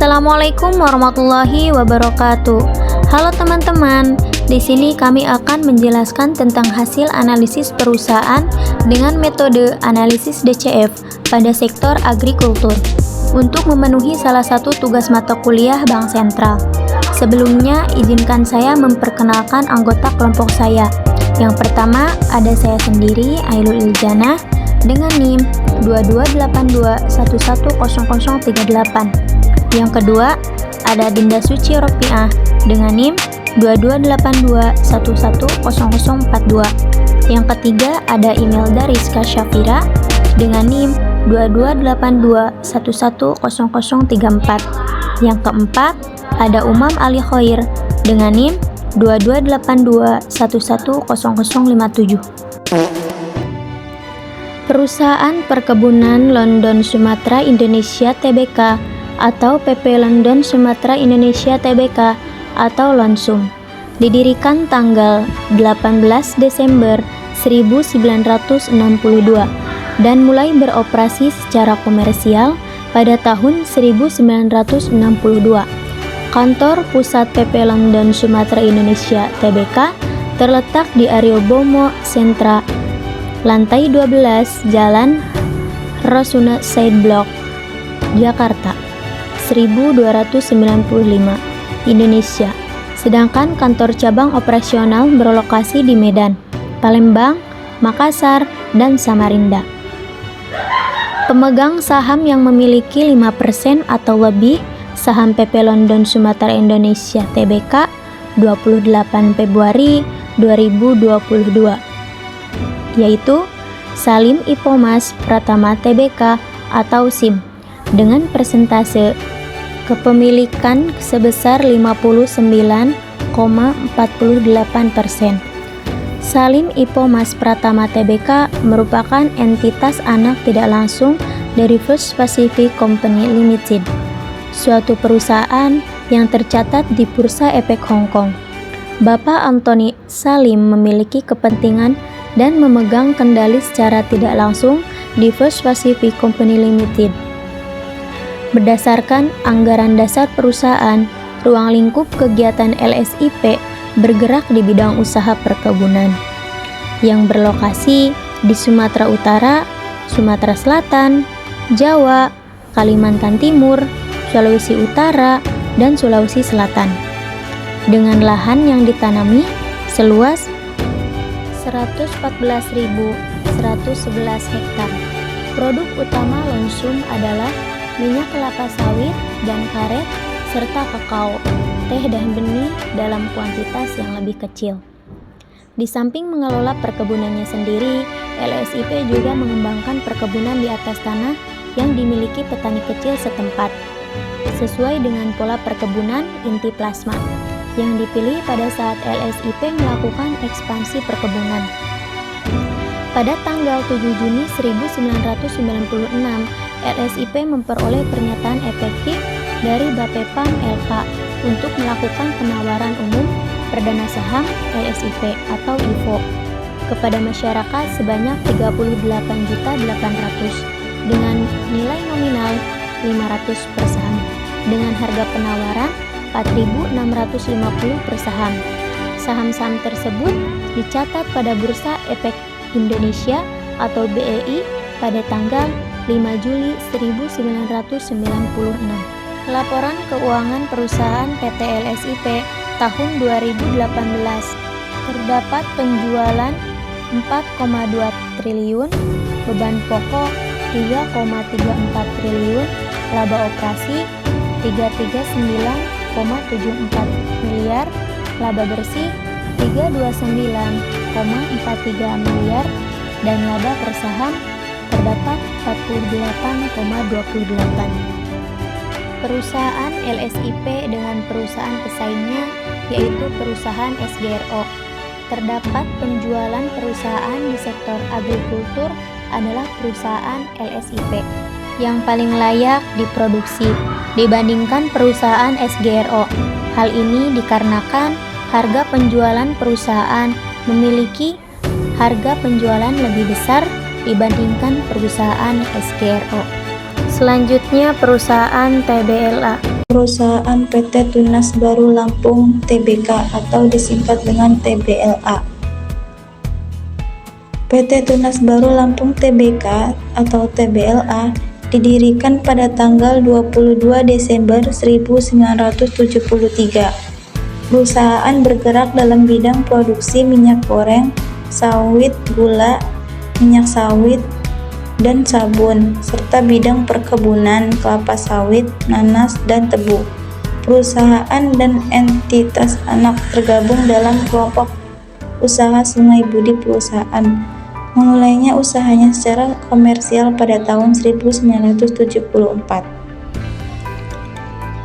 Assalamualaikum warahmatullahi wabarakatuh. Halo teman-teman, di sini kami akan menjelaskan tentang hasil analisis perusahaan dengan metode analisis DCF pada sektor agrikultur untuk memenuhi salah satu tugas mata kuliah Bank Sentral. Sebelumnya, izinkan saya memperkenalkan anggota kelompok saya. Yang pertama, ada saya sendiri, Ailul Iljana, dengan NIM 2282110038. Yang kedua, ada Dinda Suci Ropiah dengan NIM 2282110042. Yang ketiga, ada Imelda Rizka Syafira dengan NIM 2282110034. Yang keempat, ada Umam Ali Khoir dengan NIM 2282110057. Perusahaan Perkebunan London Sumatera Indonesia Tbk atau PP London Sumatera Indonesia Tbk atau Lonsum didirikan tanggal 18 Desember 1962 dan mulai beroperasi secara komersial pada tahun 1962. Kantor pusat PP London Sumatera Indonesia Tbk terletak di Aryobomo Sentra, lantai 12, Jalan Rasuna Said Blok, Jakarta 1295, Indonesia. Sedangkan kantor cabang operasional berlokasi di Medan, Palembang, Makassar, dan Samarinda. Pemegang saham yang memiliki 5% atau lebih saham PP London Sumatera Indonesia Tbk 28 Februari 2022 yaitu Salim Ipomas Pratama Tbk atau SIM dengan persentase kepemilikan sebesar 59,48%. Salim Ipomas Pratama Tbk merupakan entitas anak tidak langsung dari First Pacific Company Limited, suatu perusahaan yang tercatat di Bursa Efek Hong Kong. Bapak Anthony Salim memiliki kepentingan dan memegang kendali secara tidak langsung di First Pacific Company Limited. Berdasarkan anggaran dasar perusahaan, ruang lingkup kegiatan LSIP bergerak di bidang usaha perkebunan yang berlokasi di Sumatera Utara, Sumatera Selatan, Jawa, Kalimantan Timur, Sulawesi Utara, dan Sulawesi Selatan. Dengan lahan yang ditanami seluas 114.111 hektar. Produk utama Lonsum adalah minyak kelapa sawit dan karet, serta kakao, teh dan benih dalam kuantitas yang lebih kecil. Di samping mengelola perkebunannya sendiri, LSIP juga mengembangkan perkebunan di atas tanah yang dimiliki petani kecil setempat, sesuai dengan pola perkebunan inti plasma yang dipilih pada saat LSIP melakukan ekspansi perkebunan. Pada tanggal 7 Juni 1996, LSIP memperoleh pernyataan efektif dari Bapepam LK untuk melakukan penawaran umum perdana saham LSIP atau IPO kepada masyarakat sebanyak 38.800 dengan nilai nominal 500 per saham dengan harga penawaran 4.650 per saham. Saham-saham tersebut dicatat pada Bursa Efek Indonesia atau BEI pada tanggal 5 Juli 1996. Laporan keuangan perusahaan PT LSIP tahun 2018 terdapat penjualan 4,2 triliun, beban pokok 3,34 triliun, laba operasi 339,74 miliar, laba bersih 329,43 miliar, dan laba per saham terdapat 48,28. Perusahaan LSIP dengan perusahaan pesaingnya yaitu perusahaan SGRO. Terdapat penjualan perusahaan di sektor agrikultur adalah perusahaan LSIP yang paling layak diproduksi dibandingkan perusahaan SGRO. Hal ini dikarenakan harga penjualan perusahaan memiliki harga penjualan lebih besar dibandingkan perusahaan SGRO. Selanjutnya perusahaan TBLA. Perusahaan PT Tunas Baru Lampung Tbk atau disingkat dengan TBLA. PT Tunas Baru Lampung Tbk atau TBLA didirikan pada tanggal 22 Desember 1973. Perusahaan bergerak dalam bidang produksi minyak goreng, sawit, gula, minyak sawit, dan sabun, serta bidang perkebunan, kelapa sawit, nanas, dan tebu. Perusahaan dan entitas anak tergabung dalam kelompok usaha Sungai Budi Perusahaan. Memulainya usahanya secara komersial pada tahun 1974.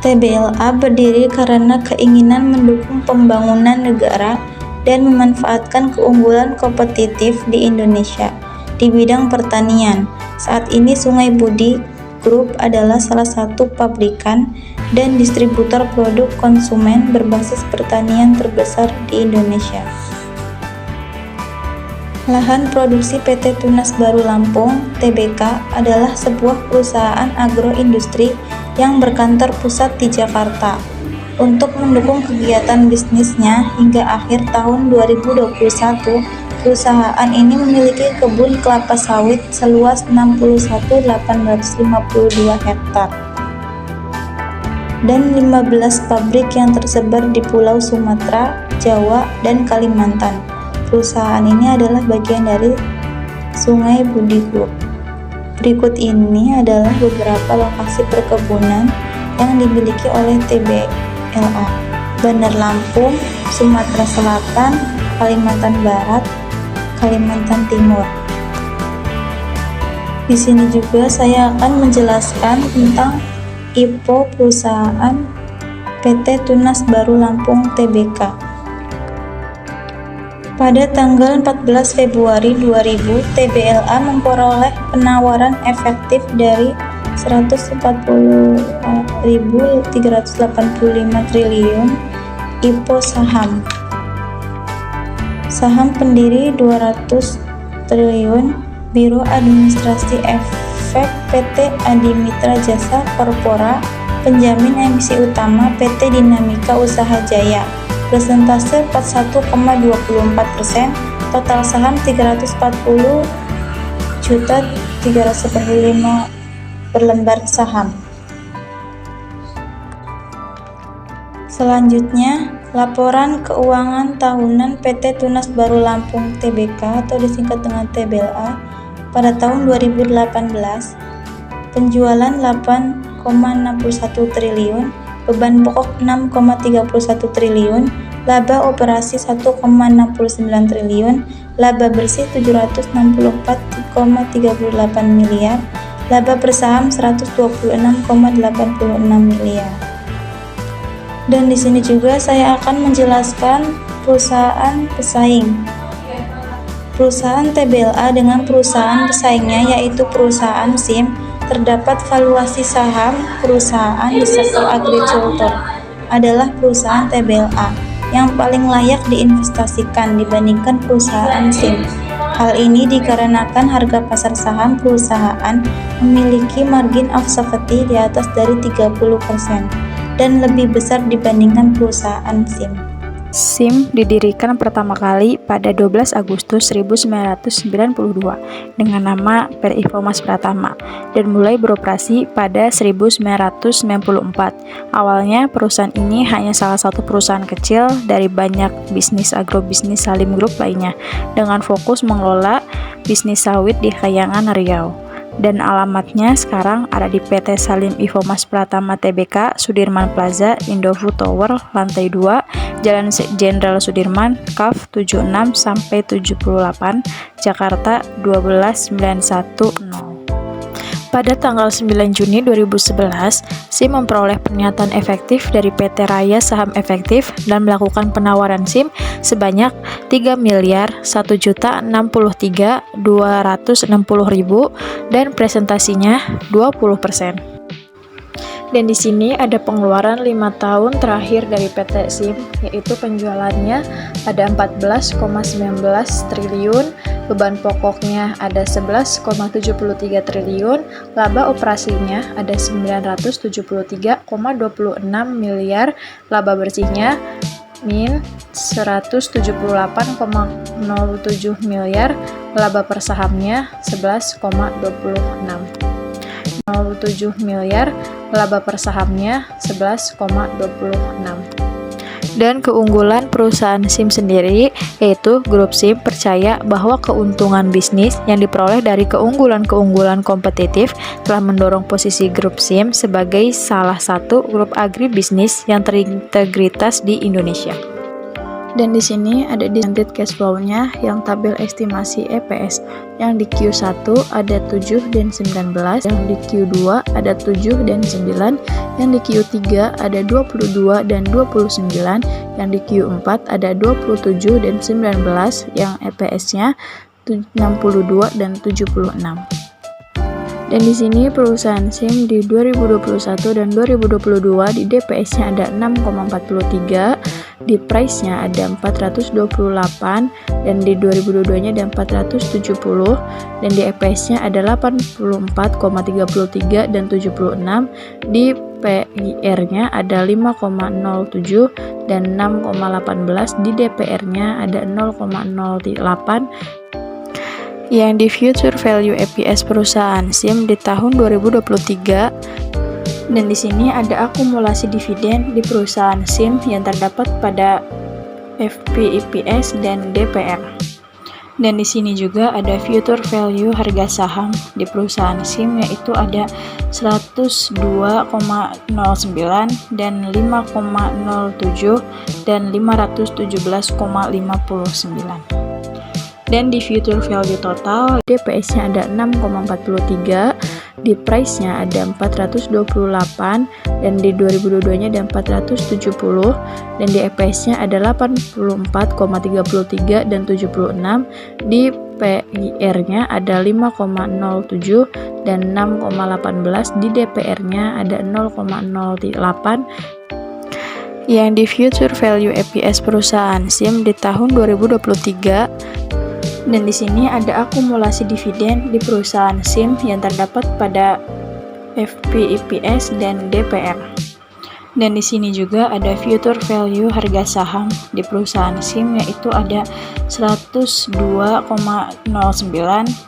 TBLA berdiri karena keinginan mendukung pembangunan negara dan memanfaatkan keunggulan kompetitif di Indonesia di bidang pertanian. Saat ini Sungai Budi Group adalah salah satu pabrikan dan distributor produk konsumen berbasis pertanian terbesar di Indonesia. Lahan produksi PT Tunas Baru Lampung Tbk adalah sebuah perusahaan agroindustri yang berkantor pusat di Jakarta. Untuk mendukung kegiatan bisnisnya hingga akhir tahun 2021, perusahaan ini memiliki kebun kelapa sawit seluas 61.852 hektar dan 15 pabrik yang tersebar di Pulau Sumatera, Jawa, dan Kalimantan. Perusahaan ini adalah bagian dari Sungai Budi Group. Berikut ini adalah beberapa lokasi perkebunan yang dimiliki oleh TBLA: Bandar Lampung, Sumatera Selatan, Kalimantan Barat, Kalimantan Timur. Di sini juga saya akan menjelaskan tentang IPO perusahaan PT Tunas Baru Lampung Tbk. Pada tanggal 14 Februari 2000, TBLA memperoleh penawaran efektif dari 140.385 triliun IPO saham. Saham pendiri 200 triliun, Biro Administrasi Efek PT Adimitra Jasa Korpora, penjamin emisi utama PT Dinamika Usaha Jaya. Persentase 41,24%, total saham 340.395 per lembar saham. Selanjutnya, laporan keuangan tahunan PT Tunas Baru Lampung Tbk atau disingkat dengan TBLA pada tahun 2018. Penjualan 8,61 triliun, beban pokok 6,31 triliun, laba operasi 1,69 triliun, laba bersih 764,38 miliar, laba per saham 126,86 miliar. Dan di sini juga saya akan menjelaskan perusahaan pesaing. Perusahaan TBLA dengan perusahaan pesaingnya yaitu perusahaan SIM. Terdapat valuasi saham perusahaan di sektor agrikultur adalah perusahaan TBLA yang paling layak diinvestasikan dibandingkan perusahaan SIM. Hal ini dikarenakan harga pasar saham perusahaan memiliki margin of safety di atas dari 30% dan lebih besar dibandingkan perusahaan SIM. SIM didirikan pertama kali pada 12 Agustus 1992 dengan nama PT Informas Pratama dan mulai beroperasi pada 1994. Awalnya perusahaan ini hanya salah satu perusahaan kecil dari banyak bisnis agrobisnis Salim Group lainnya dengan fokus mengelola bisnis sawit di Kayangan, Riau. Dan alamatnya sekarang ada di PT Salim Informas Pratama Tbk, Sudirman Plaza, Indofood Tower, lantai 2, Jalan Jenderal Sudirman, KAF 76-78, Jakarta 12910. Pada tanggal 9 Juni 2011, SIM memperoleh pernyataan efektif dari PT Raya Saham Efektif dan melakukan penawaran SIM sebanyak 3.1.063.260.000 dan presentasinya 20%. Dan di sini ada pengeluaran 5 tahun terakhir dari PT SIM, yaitu penjualannya pada 14,19 triliun beban pokoknya ada 11,73 triliun, laba operasinya ada 973,26 miliar, laba bersihnya min 178,07 miliar, laba per sahamnya 11,26 miliar, laba per sahamnya 11,26. Dan keunggulan perusahaan SIM sendiri yaitu grup SIM percaya bahwa keuntungan bisnis yang diperoleh dari keunggulan-keunggulan kompetitif telah mendorong posisi grup SIM sebagai salah satu grup agribisnis yang terintegritas di Indonesia. Dan di sini ada discounted cash flow-nya yang tabel estimasi EPS. Yang di Q1 ada 7 dan 19, yang di Q2 ada 7 dan 9, yang di Q3 ada 22 dan 29, yang di Q4 ada 27 dan 19, yang EPS-nya 62 dan 76. Dan di sini perusahaan SIM di 2021 dan 2022 di DPS-nya ada 6,43, di price-nya ada 428, dan di 2022-nya ada 470, dan di EPS-nya ada 84,33 dan 76, di PIR-nya ada 5,07 dan 6,18, di DPR-nya ada 0,08. Yang di future value EPS perusahaan SIM di tahun 2023, dan di sini ada akumulasi dividen di perusahaan SIM yang terdapat pada FPIPS dan DPR. Dan di sini juga ada future value harga saham di perusahaan SIM yaitu ada 102,09 dan 5,07 dan 517,59. Dan di future value total DPS-nya ada 6,43, di price-nya ada 428, dan di 2022-nya ada 470, dan di EPS-nya ada 84,33 dan 76, di PIR-nya ada 5,07 dan 6,18, di DPR-nya ada 0,08. Yang di future value EPS perusahaan SIM di tahun 2023, dan di sini ada akumulasi dividen di perusahaan SIM yang terdapat pada FPIPS dan DPR. Dan di sini juga ada future value harga saham di perusahaan SIM yaitu ada 102,09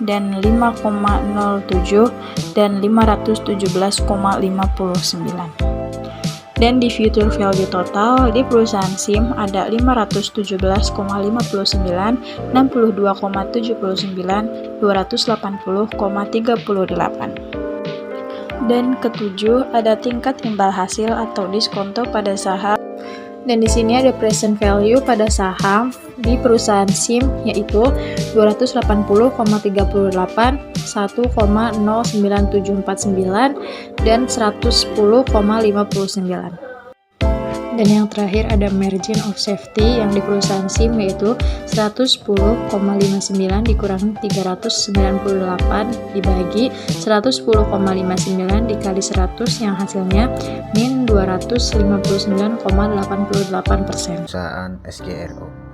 dan 5,07 dan 517,59. Dan di future value total di perusahaan SIM ada 517,59, 62,79, 280,38. Dan ketujuh ada tingkat imbal hasil atau diskonto pada saham. Dan di sini ada present value pada saham di perusahaan SIM yaitu 280,38, 1,09749 dan 110,59. Dan yang terakhir ada margin of safety yang di perusahaan SIM yaitu 110,59 dikurangi 398 dibagi 110,59 dikali 100 yang hasilnya min 259,88%. Perusahaan SGRO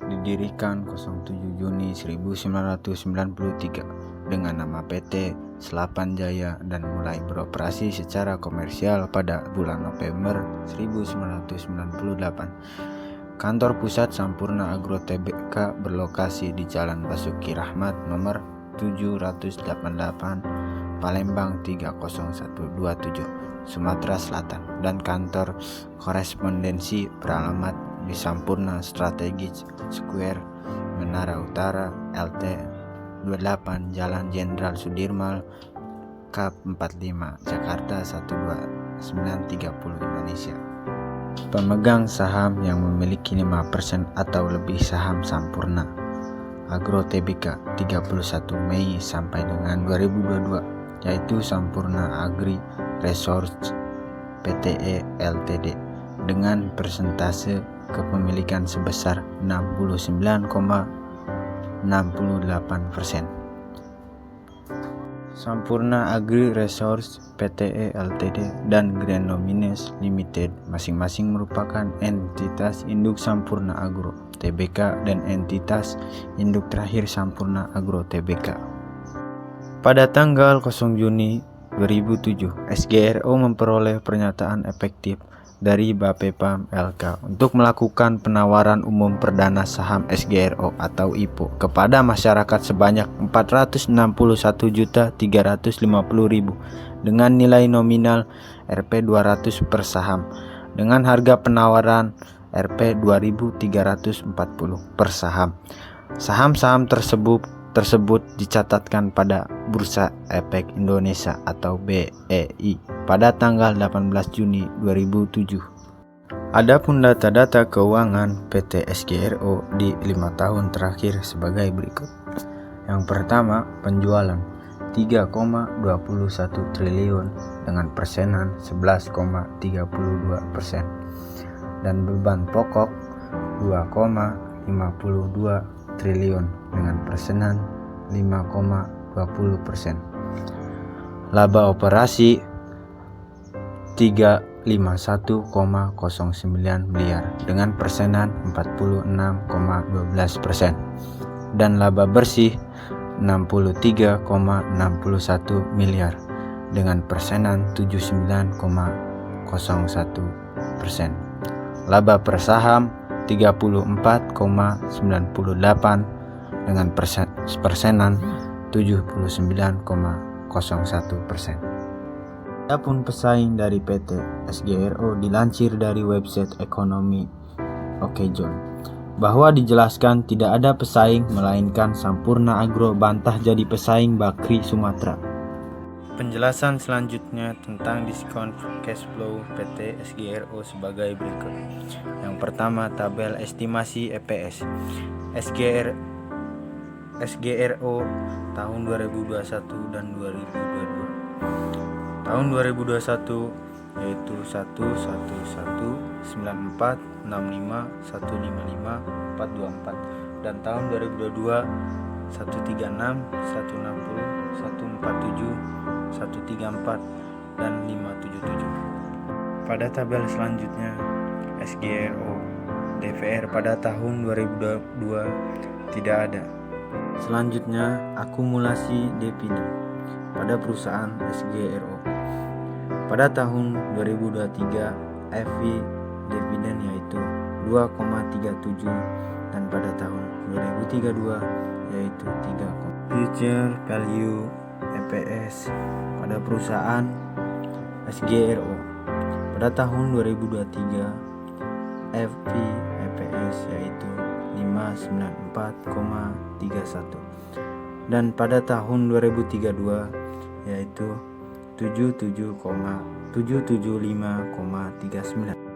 didirikan 07 Juni 1993 dengan nama PT Selapan Jaya dan mulai beroperasi secara komersial pada bulan November 1998. Kantor pusat Sampurna Agro Tbk berlokasi di Jalan Basuki Rahmat nomor 788 Palembang 30127 Sumatera Selatan, dan kantor korespondensi beralamat di Sampurna Strategic Square Menara Utara LT 28 Jalan Jenderal Sudirman Kap 45 Jakarta 12930 Indonesia. Pemegang saham yang memiliki 5% atau lebih saham Sampurna Agro Tbk 31 Mei sampai dengan 2022 yaitu Sampurna Agri Resource Pte Ltd dengan persentase kepemilikan sebesar 69,68%. Sampurna Agri Resource Pte Ltd dan Granomines Limited masing-masing merupakan entitas induk Sampurna Agro Tbk dan entitas induk terakhir Sampurna Agro Tbk. Pada tanggal 0 Juni 2007, SGRO memperoleh pernyataan efektif dari Bapepam LK untuk melakukan penawaran umum perdana saham SGRO atau IPO kepada masyarakat sebanyak 461.350.000 dengan nilai nominal Rp200 per saham dengan harga penawaran Rp2.340 per saham. Saham-saham tersebut dicatatkan pada Bursa Efek Indonesia atau BEI pada tanggal 18 Juni 2007. Adapun data-data keuangan PT SGRO di 5 tahun terakhir sebagai berikut. Yang pertama, penjualan 3,21 triliun dengan persenan 11,32% dan beban pokok 2,52 triliun dengan persenan 5,20%. Laba operasi 351,09 miliar dengan persenan 46,12% dan laba bersih 63,61 miliar dengan persenan 79,01%. Laba per saham 34,98 dengan persenan 79,01%. Adapun pesaing dari PT SGRO dilansir dari website ekonomi Okjon bahwa dijelaskan tidak ada pesaing melainkan Sampurna Agro bantah jadi pesaing Bakri Sumatera. Penjelasan selanjutnya tentang diskon cash flow PT SGRO sebagai berikut. Yang pertama, tabel estimasi EPS SGRO tahun 2021 dan 2022. Tahun 2021 yaitu 1119465151424 dan tahun 2022 136 160 147 134 dan 577. Pada tabel selanjutnya SGRO DVR pada tahun 2022 tidak ada. Selanjutnya akumulasi dividen pada perusahaan SGRO. Pada tahun 2023 FV dividen yaitu 2,37 dan pada tahun 2032 yaitu 3. Future value EPS pada perusahaan SGRO pada tahun 2023 FV EPS yaitu 594,31 dan pada tahun 2032 yaitu 775,39.